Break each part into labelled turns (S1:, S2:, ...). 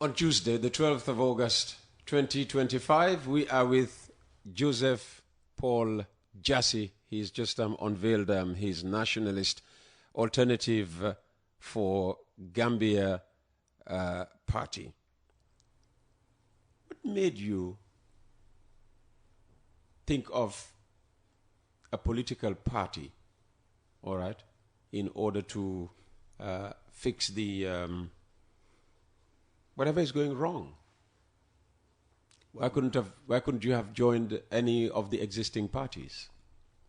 S1: On Tuesday, the 12th of August, 2025, we are with Joseph Paul Jassy. He's just unveiled his nationalist alternative for Gambia party. What made you think of a political party, all right, in order to fix the whatever is going wrong? Why couldn't you have joined any of the existing parties?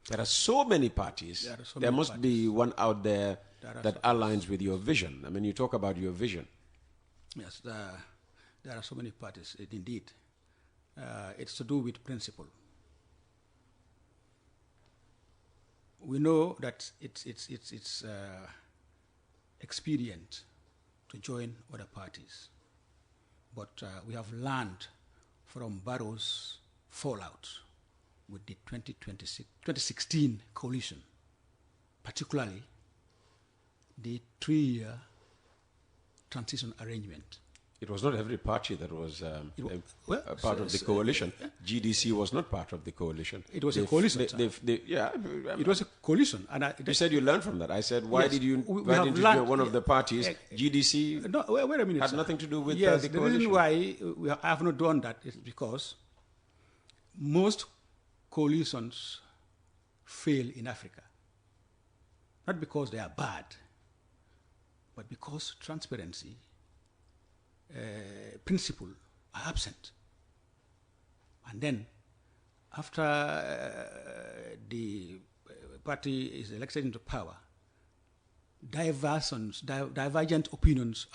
S1: There are so many parties. There must be one out there that aligns with your vision. I mean, you talk about your vision.
S2: Yes, there are so many parties, indeed. It's to do with principle. We know that it's expedient to join other parties, but we have learned from Barrow's fallout with the 2016 coalition, particularly the 3-year transition arrangement.
S1: It was not every party that was a part of the coalition. GDC was not part of the coalition.
S2: It was a coalition. It was a coalition. And
S1: you said you learned from that. I said, why didn't you join one of the parties? GDC
S2: no, wait a minute,
S1: had
S2: sir.
S1: nothing to do with
S2: yes,
S1: the
S2: coalition.
S1: coalition.
S2: The reason why I have not done that is because most coalitions fail in Africa. Not because they are bad, but because transparency principle are absent. And then, after the party is elected into power, divergent opinions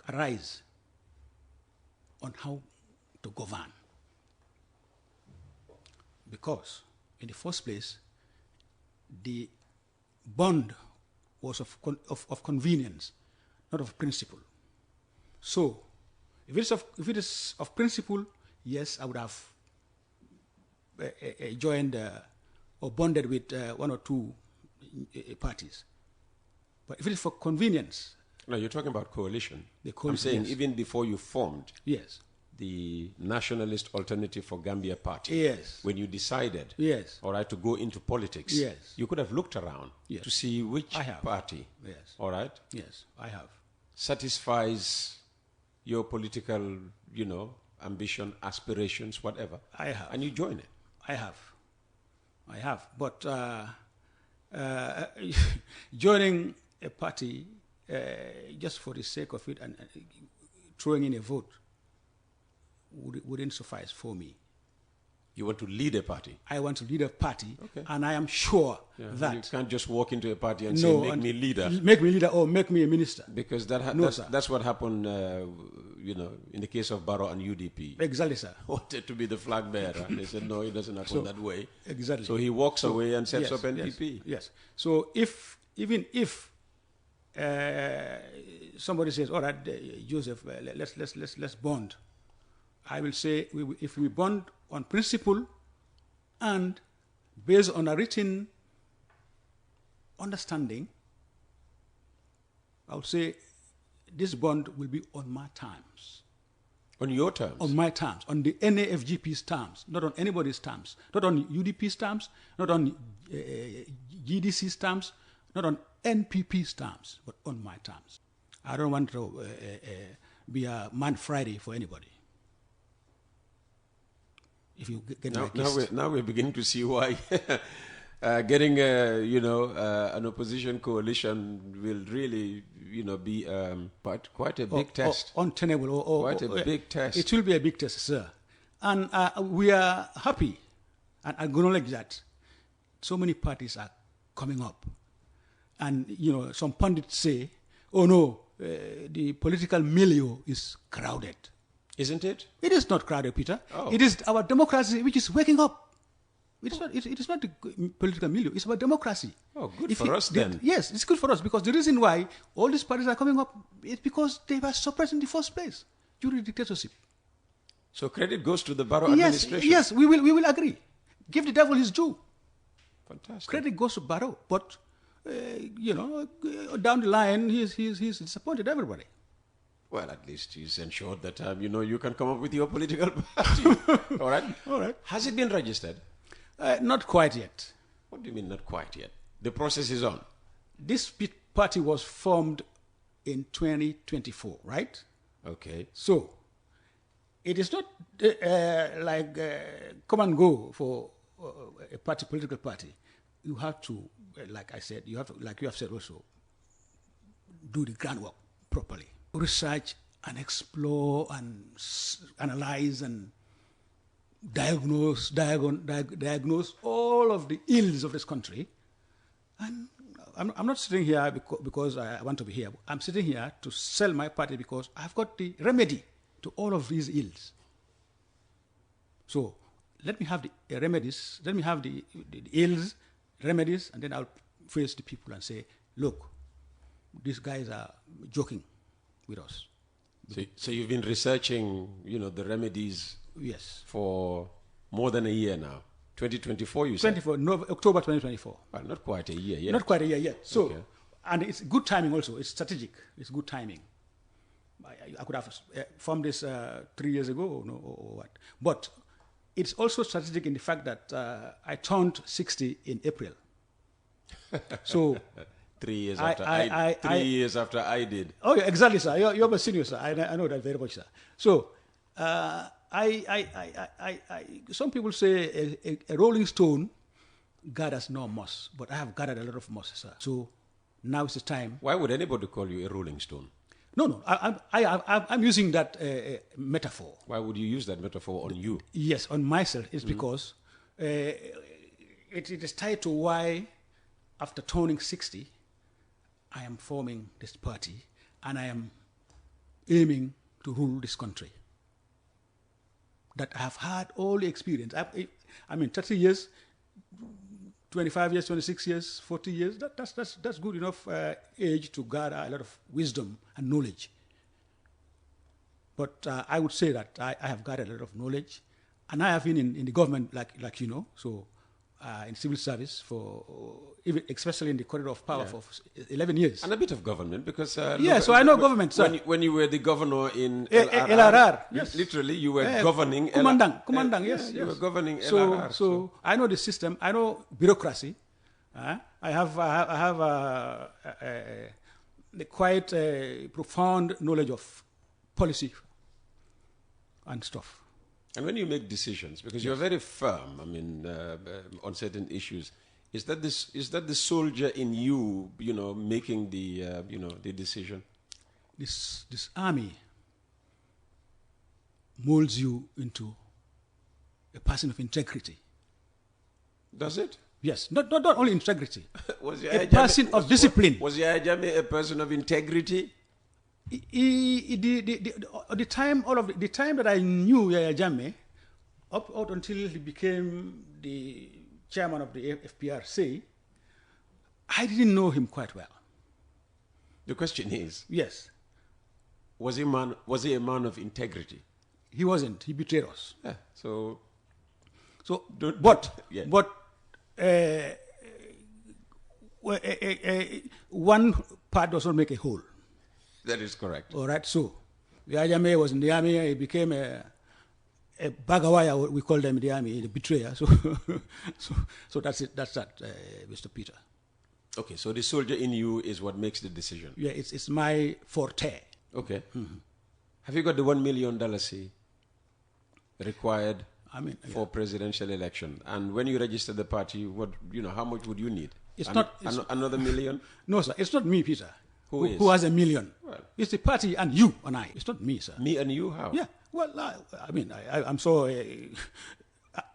S2: arise on how to govern. Because, in the first place, the bond was of convenience, not of principle. So, if it is of principle, yes, I would have joined or bonded with one or two parties. But if it is for convenience...
S1: No, you're talking about coalition.
S2: I'm
S1: saying even before you formed
S2: the
S1: Nationalist Alternative for Gambia party,
S2: yes,
S1: when you decided all right, to go into politics, you could have looked around to see which party, all right,
S2: I have,
S1: satisfies your political, ambition, aspirations, whatever.
S2: I have.
S1: And you join it.
S2: I have. But joining a party just for the sake of it and throwing in a vote wouldn't suffice for me.
S1: You want to lead a party?
S2: I want to lead a party, and I am sure that...
S1: You can't just walk into a party and say, make me leader.
S2: Make me leader or make me a minister.
S1: Because that's what happened, in the case of Barrow and UDP.
S2: Exactly, sir.
S1: Wanted to be the flag bearer. They said, no, it doesn't happen that way.
S2: Exactly.
S1: So he walks away and sets up NPP.
S2: Yes. So even if somebody says, all right, Joseph, let's bond, I will say, if we bond on principle and based on a written understanding, I would say this bond will be on my terms.
S1: On your terms?
S2: On my terms, on the NAFGP's terms, not on anybody's terms, not on UDP's terms, not on GDC's terms, not on NPP's terms, but on my terms. I don't want to be a Man Friday for anybody. If you get
S1: now we're beginning to see why getting an opposition coalition will really be quite a big test.
S2: Untenable.
S1: Quite a big test.
S2: It will be a big test, sir. And we are happy and acknowledge that so many parties are coming up. And some pundits say, oh no, the political milieu is crowded.
S1: Isn't it?
S2: It is not crowded, Peter.
S1: Oh.
S2: It is our democracy which is waking up. It is not the political milieu. It's about democracy.
S1: Oh, good for us then.
S2: Yes, it's good for us because the reason why all these parties are coming up is because they were suppressed in the first place during the dictatorship.
S1: So credit goes to the Barrow administration.
S2: Yes, we will agree. Give the devil his due.
S1: Fantastic.
S2: Credit goes to Barrow, but down the line, he's disappointed everybody.
S1: Well, at least he's ensured that, you can come up with your political party. All right?
S2: All right.
S1: Has it been registered?
S2: Not quite yet.
S1: What do you mean not quite yet? The process is on.
S2: This party was formed in 2024, right?
S1: Okay.
S2: So, it is not come and go for a political party. You have to, like I said, you have said also, do the groundwork properly. Research and explore and analyze and diagnose all of the ills of this country. And I'm not sitting here because I want to be here. I'm sitting here to sell my party because I've got the remedy to all of these ills. So let me have the remedies, let me have the ills, remedies, and then I'll face the people and say, look, these guys are joking with us.
S1: So you've been researching, the remedies for more than a year now. 2024, you said?
S2: October 2024.
S1: Well, not quite a year yet.
S2: Not quite a year yet. So, and it's good timing also. It's strategic. It's good timing. I could have formed this 3 years ago or what. But it's also strategic in the fact that I turned 60 in April. So
S1: 3 years after I years after I did.
S2: Oh, yeah, exactly, sir. You're my senior, sir. I know that very much, sir. So some people say a rolling stone gathers no moss, but I have gathered a lot of moss, sir. So now is the time.
S1: Why would anybody call you a rolling stone?
S2: No. I'm using that metaphor.
S1: Why would you use that metaphor on you?
S2: Yes, on myself. It's because it is tied to why, after turning 60, I am forming this party and I am aiming to rule this country. That I have had all the experience. 30 years, 25 years, 26 years, 40 years, that's good enough age to gather a lot of wisdom and knowledge. But I would say that I have gathered a lot of knowledge, and I have been in the government, like you know, so in civil service for, especially in the corridor of power for 11 years.
S1: And a bit of government, because...
S2: so I know government, sir.
S1: When you were the governor in
S2: LRR, yes.
S1: Literally, you were governing...
S2: Commandant, yes.
S1: You were governing LRR.
S2: So I know the system, I know bureaucracy. I have quite profound knowledge of policy and stuff.
S1: And when you make decisions, because you're very firm, on certain issues, is that the soldier in you, making the decision?
S2: This army molds you into a person of integrity.
S1: Does it?
S2: Yes, not only integrity.
S1: A
S2: person of discipline.
S1: Was Yahya Jammeh a person of integrity?
S2: The time that I knew Yahya Jammeh, up until he became the chairman of the FPRC, I didn't know him quite well.
S1: The question is,
S2: yes,
S1: was he a man of integrity?
S2: He wasn't. He betrayed us.
S1: Yeah,
S2: one part does not make a whole.
S1: That is correct.
S2: All right. So, Yahya Jammeh was in the army. He became a bagawaya, we call them in the army, the betrayer. So that's it. That's that, Mr. Peter.
S1: Okay. So the soldier in you is what makes the decision.
S2: Yeah, it's my forte.
S1: Okay. Mm-hmm. Have you got the $1 million required for presidential election? And when you register the party, how much would you need? Another million? No, sir. It's not me, Peter. Who has $1 million? Well, it's the party and you and I. It's not me, sir. Me and you? How? Yeah. Well, I'm so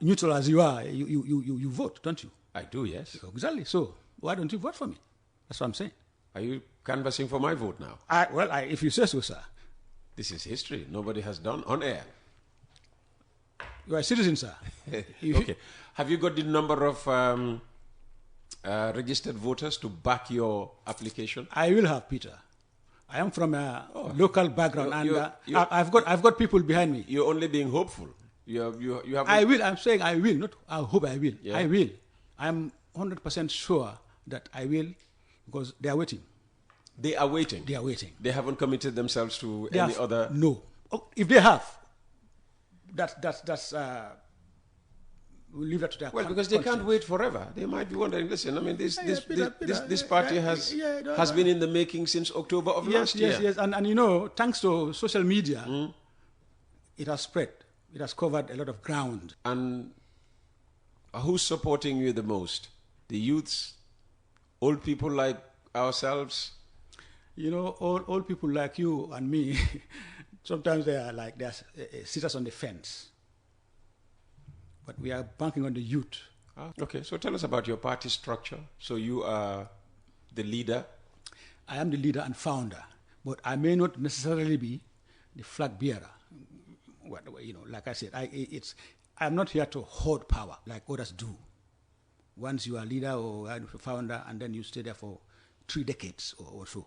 S1: neutral as you are. You vote, don't you? I do, yes. Exactly. So why don't you vote for me? That's what I'm saying. Are you canvassing for my vote now? If you say so, sir. This is history. Nobody has done on air. You are a citizen, sir. Okay. Have you got the number of registered voters to back your application? I will have, Peter. I am from a local background, I've got people behind me. You're only being hopeful. You have. I will. I'm saying I will. Not. I hope I will. Yeah. I will. I'm 100% sure that I will, because they are waiting. They are waiting.
S2: They are waiting.
S1: They haven't committed themselves to any other.
S2: No. Oh, if they have, that's we'll leave that to their.
S1: Well, because they can't wait forever. They might be wondering. Listen, I mean, this party has been in the making since October of last year.
S2: Yes, and you know, thanks to social media, it has spread. It has covered a lot of ground.
S1: And who's supporting you the most? The youths, old people like ourselves.
S2: You know, old people like you and me. Sometimes they're sitters on the fence. But we are banking on the youth.
S1: Okay, so tell us about your party structure. So you are the leader?
S2: I am the leader and founder, but I may not necessarily be the flag bearer. You know, like I said, I'm not here to hoard power like others do. Once you are leader or founder, and then you stay there for 3 decades or so.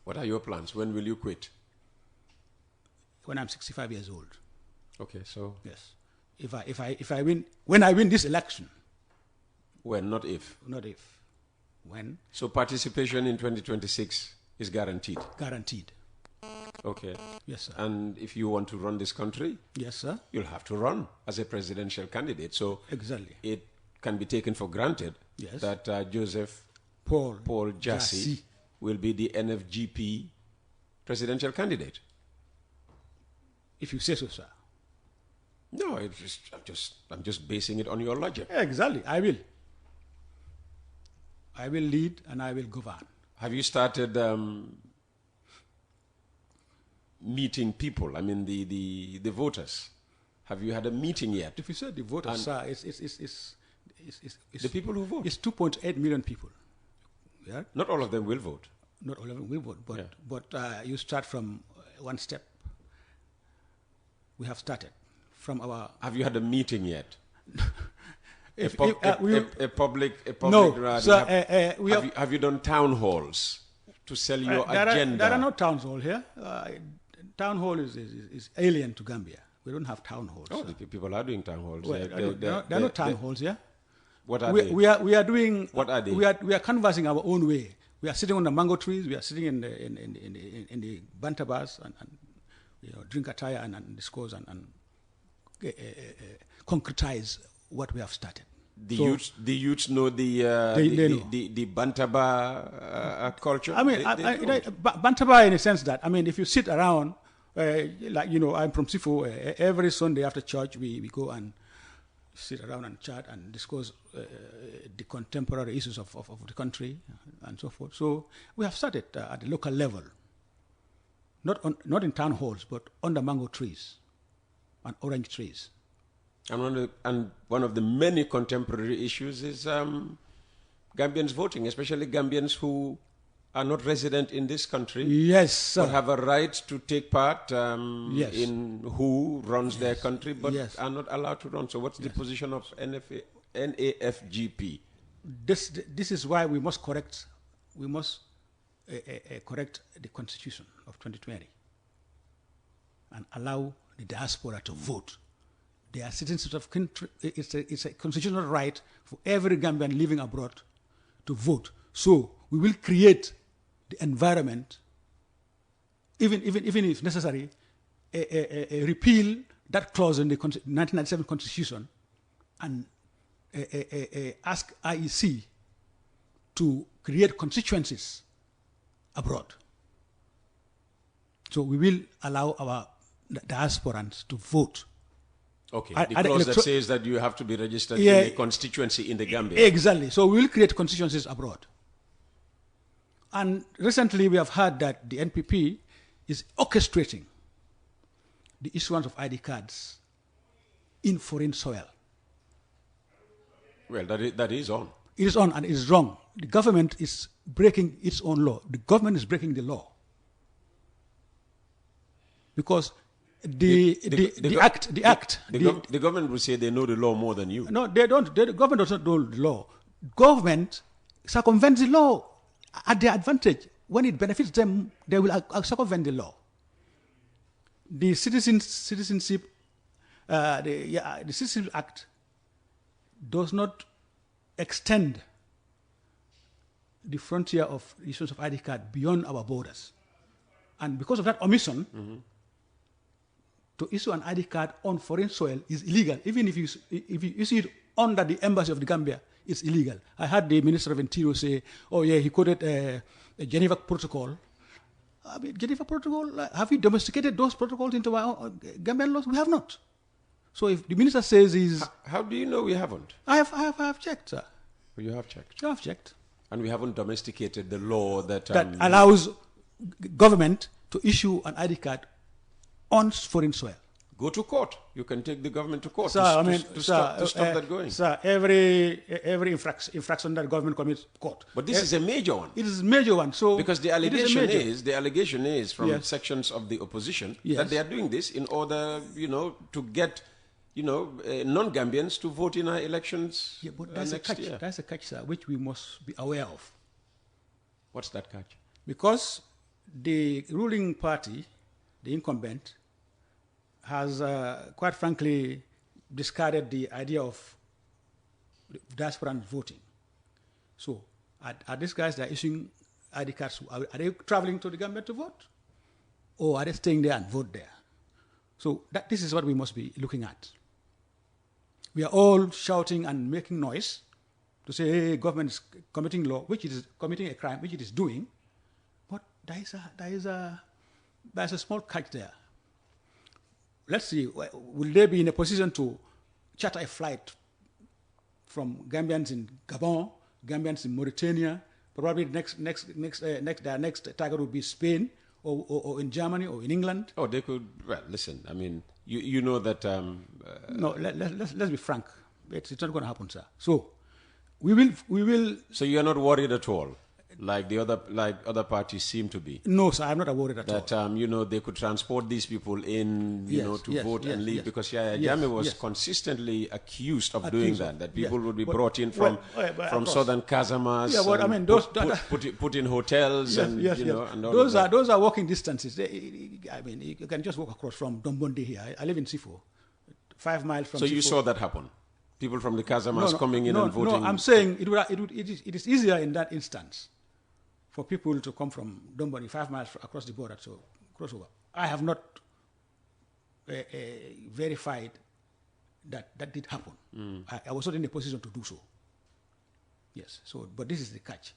S1: What are your plans? When will you quit?
S2: When I'm 65 years old.
S1: Okay, so
S2: yes. If I win, when I win this election.
S1: When, not if.
S2: Not if. When.
S1: So participation in 2026 is guaranteed.
S2: Guaranteed.
S1: Okay.
S2: Yes, sir.
S1: And if you want to run this country,
S2: yes, sir,
S1: you'll have to run as a presidential candidate. So
S2: exactly,
S1: it can be taken for granted that Joseph Paul Jassy will be the NFGP presidential candidate.
S2: If you say so, sir.
S1: No, I'm just basing it on your logic.
S2: Exactly, I will. I will lead and I will govern.
S1: Have you started meeting people? I mean, the voters. Have you had a meeting yet?
S2: If you say the voters, sir, it's
S1: the people who vote.
S2: It's 2.8 million people. Yeah.
S1: Not all of them will vote.
S2: Not all of them will vote, but you start from one step. We have started from our.
S1: Have you had a meeting yet? A public
S2: no,
S1: rally.
S2: Sir,
S1: have you done town halls to sell your agenda?
S2: There are no town halls here. Town hall is alien to Gambia. We don't have town halls.
S1: Oh, the people are doing town halls.
S2: Well, there are no town halls here.
S1: What are they?
S2: We are doing.
S1: What are they?
S2: We are canvassing our own way. We are sitting on the mango trees. We are sitting in the banter bars and drink attire and discourse and concretize what we have started.
S1: The youths know the Bantaba culture.
S2: I mean, Bantaba in a sense that if you sit around, I'm from Sifo. Every Sunday after church, we go and sit around and chat and discuss the contemporary issues of the country and so forth. So we have started at the local level, not in town halls, but under mango trees and orange trees.
S1: And one of the many contemporary issues is Gambians voting, especially Gambians who are not resident in this country.
S2: Yes, sir.
S1: But have a right to take part in who runs their country, but are not allowed to run. So what's the position of NAFGP?
S2: This is why we must correct the Constitution of 2020 and allow the diaspora to vote. They are citizens of country. It's a constitutional right for every Gambian living abroad to vote. So we will create the environment, even if necessary, repeal that clause in the 1997 Constitution and ask IEC to create constituencies abroad. So we will allow our diasporans to vote.
S1: Okay, the clause that says that you have to be registered in a constituency in the Gambia.
S2: Exactly. So we will create constituencies abroad. And recently we have heard that the NPP is orchestrating the issuance of ID cards in foreign soil.
S1: Well, that is on.
S2: It is on and it is wrong. The government is breaking its own law. The government is breaking the law. Because the
S1: government will say they know the law more than you.
S2: No, they don't. The government does not know the law. Government circumvents the law at their advantage. When it benefits them, they will circumvent the law. The Citizenship Act does not extend the frontier of issuance of ID card beyond our borders. And because of that omission, to issue an ID card on foreign soil is illegal. Even if you issue it under the embassy of the Gambia, it's illegal. I heard the Minister of Interior say, oh yeah, he quoted a Geneva Protocol. I mean, Geneva Protocol, have we domesticated those protocols into our Gambian laws? We have not. So if the minister says he's...
S1: How do you know we haven't?
S2: I have checked, sir.
S1: Oh, you have checked?
S2: I have checked.
S1: And we haven't domesticated the law that
S2: allows government to issue an ID card on foreign soil.
S1: Go to court. You can take the government to court
S2: Sir,
S1: to stop that going.
S2: Sir, every infraction that government commits, court.
S1: But this is a major one.
S2: It is a major one. So
S1: because the allegation is from sections of the opposition that they are doing this in order, to get, non-Gambians to vote in our elections
S2: but that's
S1: next year.
S2: That's a catch, sir, which we must be aware of.
S1: What's that catch? Because
S2: the ruling party, the incumbent, has quite frankly discarded the idea of diaspora voting. So are these guys that are issuing ID cards, are they traveling to the Gambia to vote? Or are they staying there and vote there? So this is what we must be looking at. We are all shouting and making noise to say, hey, government is committing law, which it is committing a crime, which it is doing. But there is a small catch there. Let's see, will they be in a position to charter a flight from Gambians in Gabon, Gambians in Mauritania? Probably their next target will be Spain or in Germany or in England.
S1: Oh, they could. Well, listen. I mean, you know that.
S2: No, let's be frank. It's not going to happen, sir. So we will.
S1: So you are not worried at all, like other parties seem to be.
S2: No, sir, I'm not worried at all.
S1: That they could transport these people in, to vote and leave, because Yahya Jammeh was consistently accused of doing that. That people would be brought in from southern Casamas.
S2: Yeah, but I mean, those
S1: put in hotels and and all
S2: those are walking distances. I mean, you can just walk across from Dombondi here. I live in Sifo, 5 miles from.
S1: So
S2: Sifo.
S1: You saw that happen. People from the Casamas coming in and voting.
S2: No, I'm saying it is easier in that instance for people to come from Dombondi 5 miles across the border to cross over. I have not verified that did happen. I was not in a position to do so. Yes. So, but this is the catch.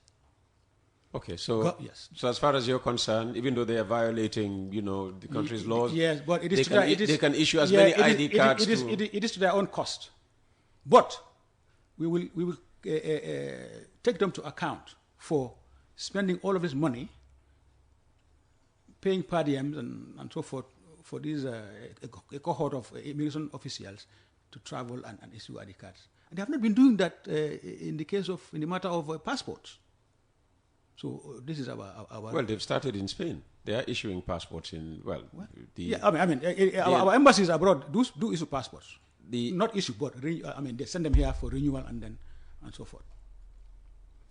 S1: Okay. So, So as far as you're concerned, even though they are violating, the country's laws,
S2: yes, but
S1: they can issue as many ID cards.
S2: It is to their own cost. But we will take them to account for spending all of this money, paying per diems and so forth for these a cohort of immigration officials to travel and issue ID cards. And they have not been doing that in the matter of passports. So this is our.
S1: Well, they've started in Spain. They are issuing passports in
S2: our embassies abroad do issue passports. Not issue, but they send them here for renewal and so forth.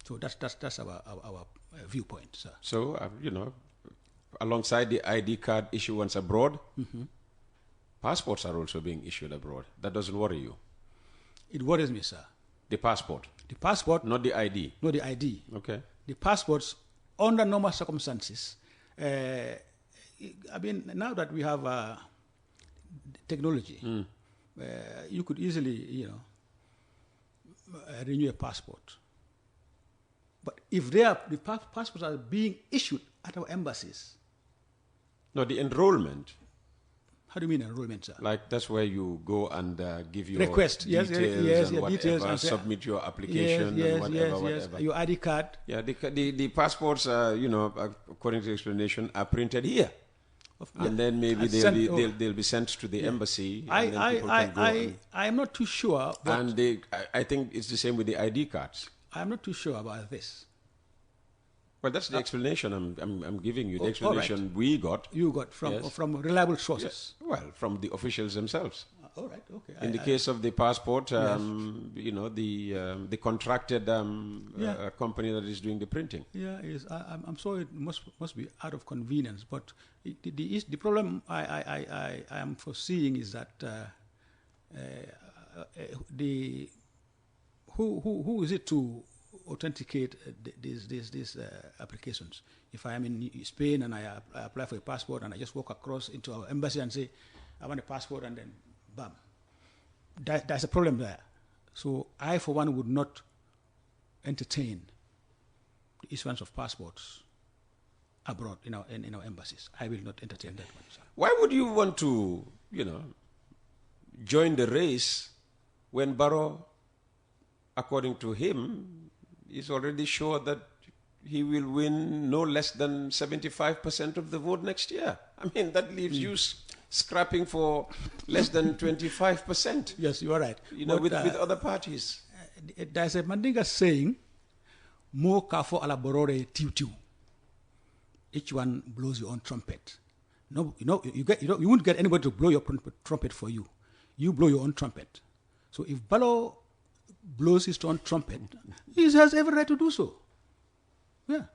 S2: So that's our viewpoint, sir.
S1: So alongside the ID card issuance abroad, passports are also being issued abroad. That doesn't worry you?
S2: It worries me, sir.
S1: The passport.
S2: The passport,
S1: not the ID.
S2: Not the ID.
S1: Okay.
S2: The passports, under normal circumstances. Now that we have technology. You could easily, renew a passport. But if the passports are being issued at our embassies.
S1: No, the enrollment.
S2: How do you mean enrollment, sir?
S1: Like that's where you go and give your
S2: request,
S1: details and whatever,
S2: details and
S1: submit your application and whatever.
S2: Your ID card.
S1: Yeah, the passports, according to the explanation, are printed here. And then maybe they'll be sent to the embassy.
S2: I am not too sure.
S1: And I think it's the same with the ID cards.
S2: I'm not too sure about this.
S1: Well, that's the explanation I'm giving you. The explanation we got.
S2: You got from reliable sources.
S1: Yes. Well, from the officials themselves.
S2: All right. Okay.
S1: In the case of the passport, the contracted company that is doing the printing.
S2: Yeah, I'm sorry. It must be out of convenience, but the problem I am foreseeing is that who is it to authenticate these applications. If I am in Spain and I apply for a passport and I just walk across into our embassy and say, I want a passport, and then bam, there's a problem there. So I, for one, would not entertain the issuance of passports abroad in our embassies. I will not entertain that one, sir.
S1: Why would you want to, join the race when Barrow, according to him, is already sure that he will win no less than 75% of the vote next year? I mean, that leaves you scrapping for less than 25%.
S2: Yes, you are right.
S1: With other parties.
S2: There's a Mandinga saying, "Mo kafo ala borore tiu tiu." Each one blows your own trumpet. No, you won't get anybody to blow your trumpet for you. You blow your own trumpet. So if Barrow blows his own trumpet, he has every right to do so. Yeah.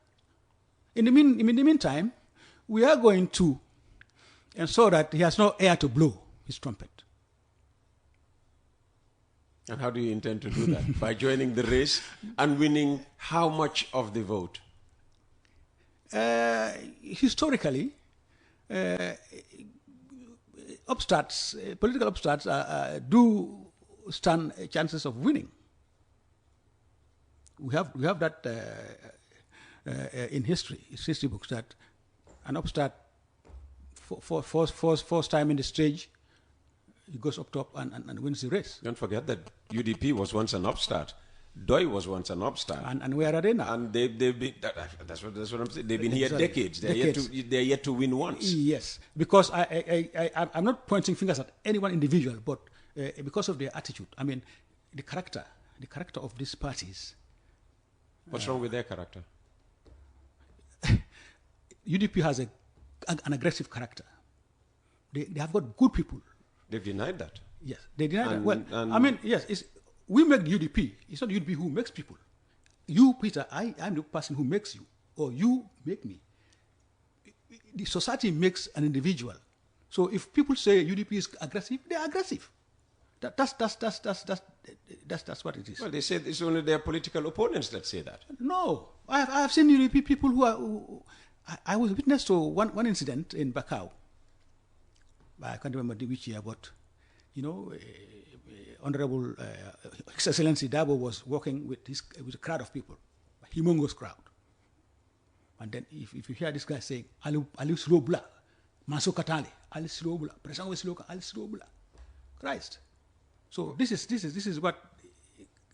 S2: In the meantime, we are going to ensure that he has no air to blow his trumpet.
S1: And how do you intend to do that? By joining the race and winning how much of the vote?
S2: Historically, political upstarts do stand chances of winning. We have that in history books, that an upstart first time in the stage, he goes up top and wins the race.
S1: Don't forget that UDP was once an upstart. Doi was once an upstart.
S2: And where are they now?
S1: And they've been, that's what I'm saying. They've been here decades. They're yet to win once.
S2: Yes, because I'm not pointing fingers at any one individual, but because of their attitude. I mean, the character of these parties.
S1: What's wrong with their character?
S2: UDP has an aggressive character. They have got good people.
S1: They've denied that.
S2: Yes, they deny that. Well, I mean, yes, we make UDP. It's not UDP who makes people. You, Peter, I'm the person who makes you, or you make me. The society makes an individual. So if people say UDP is aggressive, they're aggressive. That's what it is.
S1: Well, they say it's only their political opponents that say that.
S2: No, I have seen UDP people who I was witness to one incident in Bakau. I can't remember which year, but Honorable His Excellency Dabo was walking with a crowd of people, a humongous crowd. And then if you hear this guy saying, "Ali Slobla, Maso Katale, Ali Slobla, Presango Sloka, Ali Slobla," Christ. So this is what.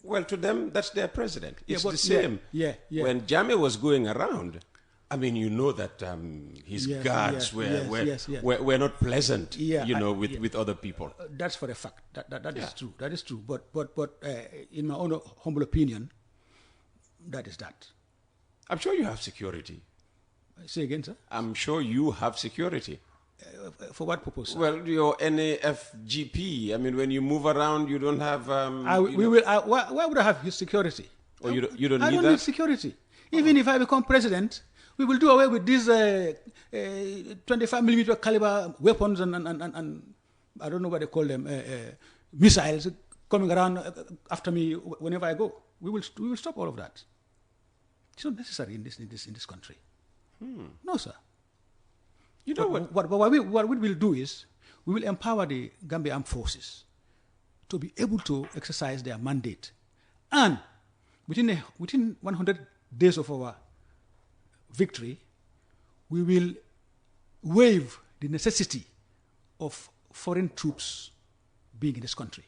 S1: Well, to them, that's their president. It's the same.
S2: Yeah.
S1: When Jammeh was going around, I mean, that his guards were not pleasant, with other people.
S2: That's for a fact. That is true. That is true. But in my own humble opinion, that is that.
S1: I'm sure you have security.
S2: Say again, sir?
S1: I'm sure you have security.
S2: For what purpose, sir?
S1: Well, your NAFGP. I mean, when you move around, you don't have.
S2: Why would I have security?
S1: Or you don't need that?
S2: I don't need security. Even if I become president, we will do away with these 25mm caliber weapons and I don't know what they call them, missiles coming around after me whenever I go. We will stop all of that. It's not necessary in this country. No, sir.
S1: You know what?
S2: What we will do is we will empower the Gambia Armed Forces to be able to exercise their mandate, and within 100 days of our victory, we will waive the necessity of foreign troops being in this country.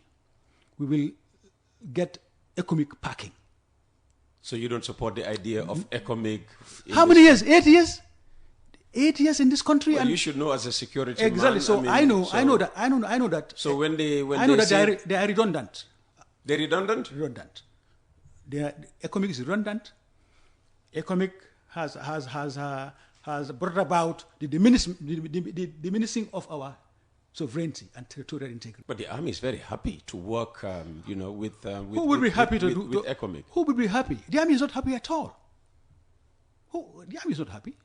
S2: We will get economic parking.
S1: So you don't support the idea of economic?
S2: How many years? 8 years? 8 years in this country.
S1: Well,
S2: and
S1: you should know as a security
S2: exactly.
S1: man.
S2: So I know that.
S1: So when they
S2: they are redundant.
S1: They're redundant.
S2: Redundant. The economic is redundant. Economic has brought about the diminishing of our sovereignty and territorial integrity.
S1: But the army is very happy to work, with.
S2: Who would be happy to do
S1: with economic?
S2: Who would be happy? The army is not happy at all. The army is not happy.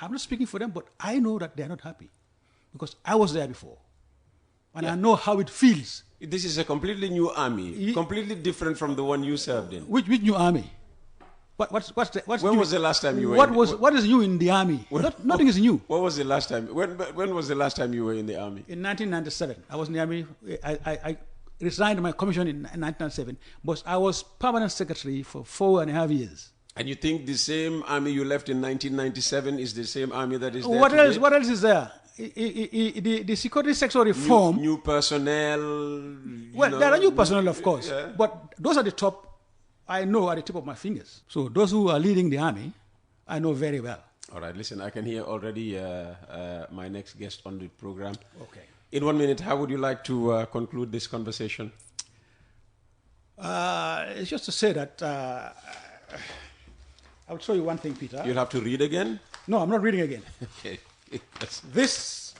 S2: I'm not speaking for them, but I know that they are not happy because I was there before, and I know how it feels.
S1: This is a completely new army, completely different from the one you served in.
S2: Which new army?
S1: When was the last time you were?
S2: What is new in the army? Nothing is new.
S1: What was the last time? When was the last time you were in the army?
S2: In 1997, I was in the army. I resigned my commission in 1997, but I was permanent secretary for 4.5 years.
S1: And you think the same army you left in 1997 is the same army that is there
S2: What
S1: today?
S2: else? What else is there? The security sector reform.
S1: New personnel.
S2: Well, there are new personnel, of course, but those are the top. I know at the tip of my fingers. So those who are leading the army, I know very well.
S1: All right, listen, I can hear already my next guest on the program.
S2: Okay.
S1: In 1 minute, how would you like to conclude this conversation?
S2: It's just to say that I'll show you one thing, Peter.
S1: You'll have to read again?
S2: No, I'm not reading again.
S1: Okay.
S2: This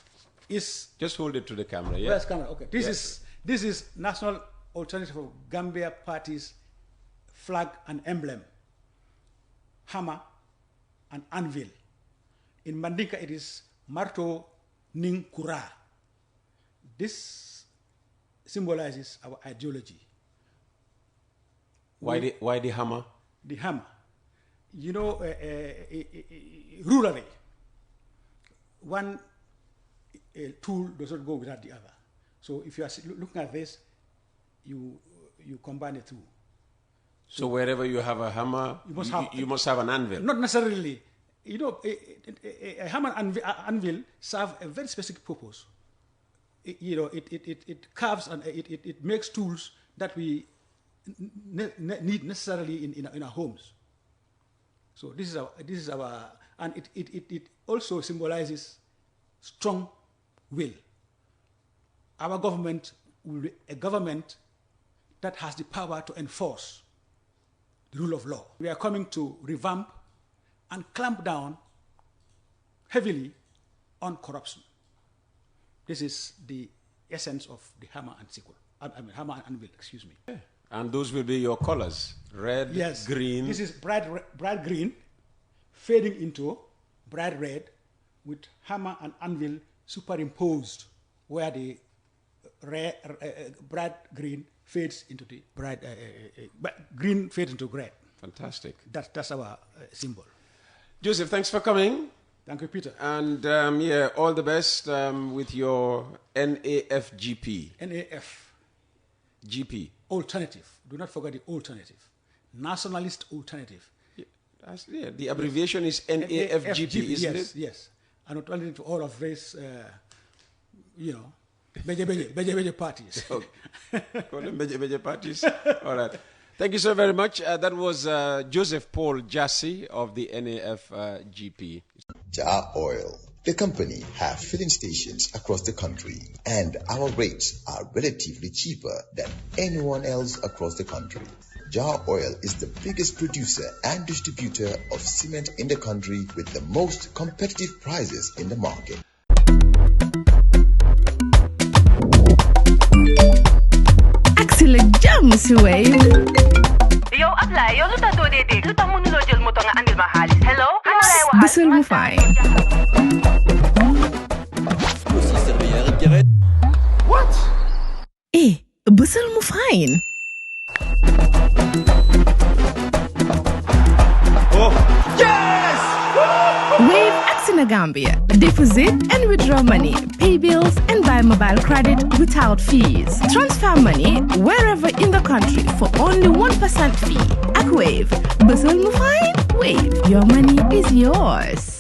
S2: is...
S1: Just hold it to the camera, yeah?
S2: Where's camera? Okay. This is National Alternative of Gambia Party's flag and emblem. Hammer and anvil. In Mandinka, it is Marto Ning Kura. This symbolizes our ideology.
S1: Why the hammer?
S2: The hammer. You know, rurally, one tool does not go without the other. So if you are looking at this, you combine the two.
S1: So wherever you have a hammer, you must have an anvil.
S2: Not necessarily. You know, a hammer and anvil serve a very specific purpose. It carves and it makes tools that we need necessarily in our homes. So this is our, and it also symbolizes strong will. Our government will be a government that has the power to enforce the rule of law. We are coming to revamp and clamp down heavily on corruption. This is the essence of the hammer and sickle. Hammer and anvil, excuse me.
S1: Yeah. And those will be your colors, red, green.
S2: This is bright green, fading into bright red, with hammer and anvil superimposed, where the bright green fades into the bright green fades into red.
S1: Fantastic.
S2: That's our symbol.
S1: Joseph, thanks for coming.
S2: Thank you, Peter.
S1: And all the best with your NAFGP. GP.
S2: Alternative. Do not forget the alternative. Nationalist alternative.
S1: Yeah, the abbreviation is NAFGP, isn't it?
S2: Yes. And not only to all of these, beje parties.
S1: Call them beje parties. All right. Thank you so very much. That was Joseph Paul Jassy of the NAFGP.
S3: Jar Oil. The company have filling stations across the country, and our rates are relatively cheaper than anyone else across the country. Jar Oil is the biggest producer and distributor of cement in the country with the most competitive prices in the market.
S4: Excellent jam, Suede. Yo, apply. Yo, luta do dede. Luta mo nulo jël moto nga andil ma xaalis. Hello? Bisul mu fay. What? Bisul mu fine. Oh, yes! Wave Axina Gambia. Deposit and withdraw money, pay bills, and buy mobile credit without fees. Transfer money wherever in the country for only 1% fee. At Wave, Bisul mu fine. Wave, your money is yours.